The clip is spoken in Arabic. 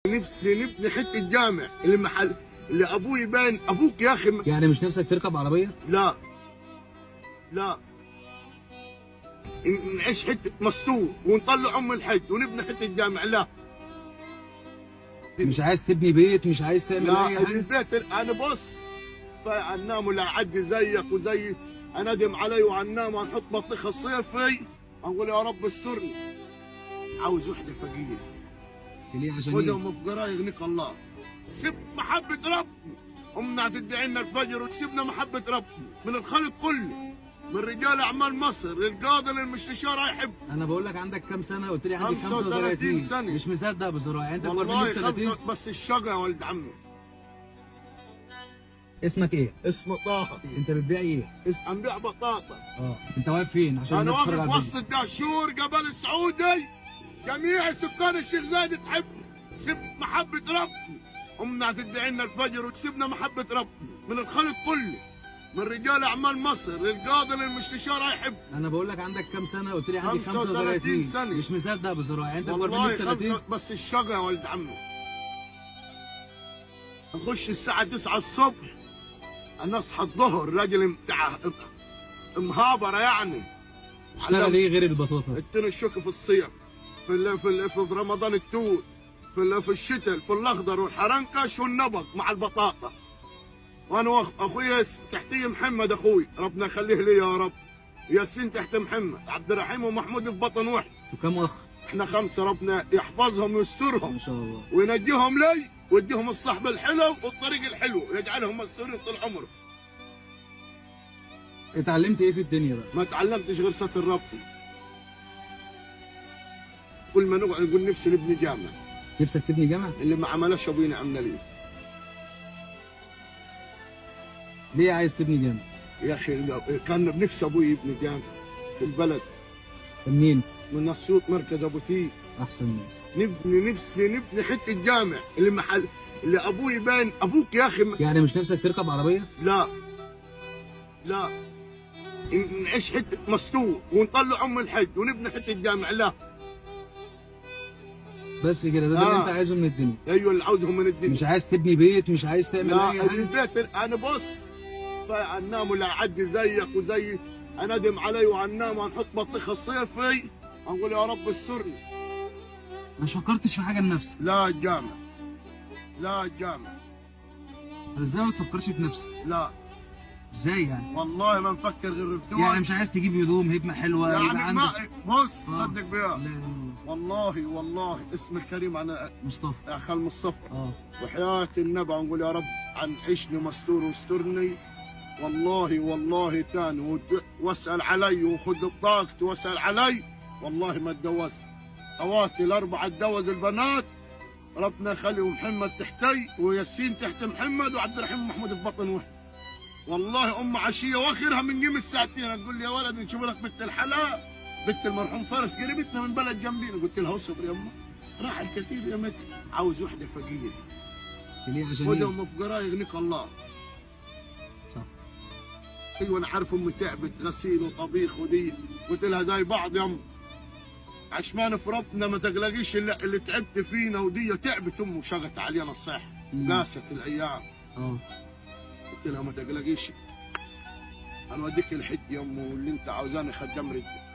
نفسي نبني حته جامع المحل اللي ابوي باين ابوك يا اخي. يعني مش نفسك تركب عربيه؟ لا لا، نعيش حته مستور ونطلع ام الحج ونبني حته جامع. لا مش عايز تبني بيت؟ مش عايز تعمل لا اي حاجه؟ البيت انا بص فعنام ولا اعدي زيك وزي اندم علي وعنام وانحط بطيخه الصيفي اقول يا رب استرني. عاوز وحده فقيره ليه؟ عشان وده ايه؟ مفقراه يغنيك الله. سب محبه ربنا، امنا تدعي لنا الفجر وتسيبنا محبه ربنا من الخلق كله، من رجال اعمال مصر للقاضي للمستشار يحب. انا بقول لك عندك كام سنه؟ قلت لي عندي 35 سنه. مش مصدق بصراحه. يعني انت اكبر مني والله بسنتين. بس الشقا يا ولد عمي. اسمك ايه؟ اسمه طه. انت بتبيع ايه؟ نبيع بطاطا. انت واقف فين عشان انا الناس تتفرج واقف على وسط الفيديو؟ الدهشور جبل السعودي. جميع سكان الشيخ زايد تحب. سب محبه ربنا، امنا تدعي لنا الفجر وتسيبنا محبه ربنا من الخلق كله، من رجال اعمال مصر للقاضي للمستشار يحب. انا بقول لك عندك كام سنه؟ قلت لي عندي 35 سنه. مش مصدق بصراحه. يعني انت اكبر مني والله بسنتين. بس الشقا يا ولد عمي. نخش الساعه 9 الصبح، انا اصحى الظهر راجل بتاع مهابره يعني. اشتغل ايه غير البطاطا؟ ادينا الشوك في الصيف، في رمضان التوت، في الشتاء في الاخضر والحرنكش والنبق مع البطاطا. وانا اخوي تحتي محمد اخوي ربنا يخليه لي يا رب. ياسين تحت محمد، عبد الرحيم ومحمود في بطن واحد. وكم اخ؟ احنا 5 ربنا يحفظهم ويسترهم ما شاء الله. وينجيهم لي ويديهم الصحب الحلو والطريق الحلو ويجعلهم مستورين طول عمرهم. اتعلمت ايه في الدنيا بقى؟ ما تعلمتش غير ستر ربنا. كل ما نقعد نقول نفسي نبني جامع. نفسك تبني جامع؟ اللي ما عملش ابوينا عملنا ليه. ليه عايز تبني جامع؟ يا اخي كان بنفسي ابوي يبني جامع في البلد. منين؟ من اسيوط مركز ابو تيج. احسن ناس. نفسي نبني حته جامع اللي محل اللي ابوي باين ابوك يا اخي. يعني مش نفسك تركب عربيه؟ لا لا، نعيش حته مستور ونطلع ام الحج ونبني حته جامع. لا بس كده؟ ده اللي انت عايزه من الدنيا؟ ايوه اللي عاوزهم من الدنيا. مش عايز تبني بيت؟ مش عايز تعمل لا اي حاجه؟ البيت انا بص فعنام ولا اعدي زيك وزي اندم علي وعنام وانحط بطيخه الصيفي اقول يا رب استرني. مش فكرتش في حاجه لنفسك؟ لا الجامع، لا الجامع. طب ازاي ما تفكرش في نفسك؟ لا ازاي يعني؟ والله ما نفكر غير في دول. يعني مش عايز تجيب هدوم هدمه حلوه يبقى يعني عندك؟ ما بص صدق لا بيها لا لا. والله اسم الكريم انا مصطفى. يا خال مصطفى. وحياة النبي نقول يا رب عن عيشني مستور واسترني. والله تاني واسال علي وخذ بطاقتي واسال علي. والله ما اتجوزت. اخواتي الاربعه اتجوز البنات ربنا يخليهم. محمد تحتي وياسين تحت محمد وعبد الرحيم ومحمود في بطن واحد. والله عشيه واخرها من قيمه ساعتين اقول لي يا ولد نشوف لك بنت الحلال. بنت المرحوم فارس قريبتنا من بلد جنبينا. قلت لها اصبر يما راح الكثير يا متى. عاوز وحده فقيره. ليه؟ عشان وده ايه؟ مفقراه يغنيك الله. صح. ايوه انا عارف امي تعبت غسيل وطبيخ ودي. قلت لها زي بعض يما عشمان في ربنا ما تقلقيش اللي تعبت فينا ودي. تعبت امي وشغت علينا الصحه قاست الايام. قلت لها ما تقلقيش انا اوديك الحج يا امي واللي انت عاوزاني خدام رجلك.